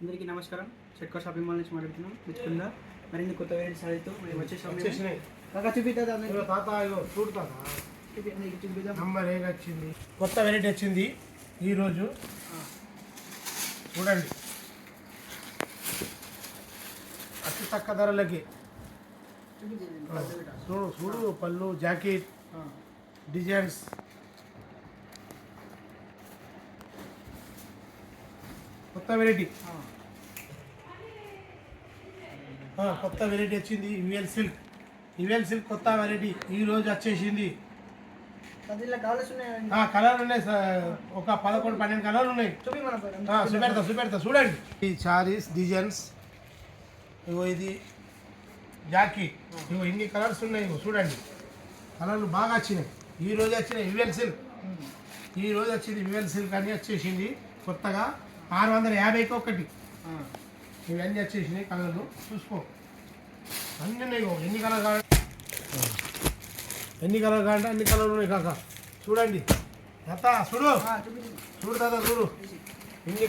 అందరికీ నమస్కారం. షట్కో shopping mall నుంచి మాట్లాడుతున్నాం. మెచ్చుకుందా మరిన్ని కొత్త వెరైటీస్ అయితే మేము వచ్చేసాము. కాకా చూపిద్దా తాత ఇగో చూడు తాత చూపిద్దాం. నంబర్ ఏం వచ్చింది, కొత్త వెరైటీ వచ్చింది ఈరోజు. చూడండి, అతి తక్కువ ధరలకి. చూడు చూడు పళ్ళు, జాకెట్, డిజైన్స్. కొత్త వెరైటీ కొత్త వెరైటీ వచ్చింది. యుఎల్ సిల్క్ కొత్త వెరైటీ ఈరోజు వచ్చేసింది. కలర్ ఉన్నాయి, ఒక 11-12 కలర్లు ఉన్నాయి. చూపెడతా చూడండి. ఈ శారీస్ డిజైన్స్, ఇగో ఇది జాకెట్, ఇగో ఇన్ని కలర్స్ ఉన్నాయి. ఇగో చూడండి, కలర్లు బాగా వచ్చినాయి. ఈరోజు వచ్చినాయి యుఎల్ సిల్క్. ఈరోజు వచ్చింది యుఎల్ సిల్క్ అని వచ్చేసింది కొత్తగా. 650కి ఒకటి. ఇవన్నీ వచ్చేసినాయి కలర్లు. చూసుకో, అన్నీ ఉన్నాయి. ఎన్ని కలర్ కావాలి, ఎన్ని కలర్ కావాలంటే అన్ని కలర్లు ఉన్నాయి కాక. చూడండి తాత, చూడు తాత చూడు, ఎన్ని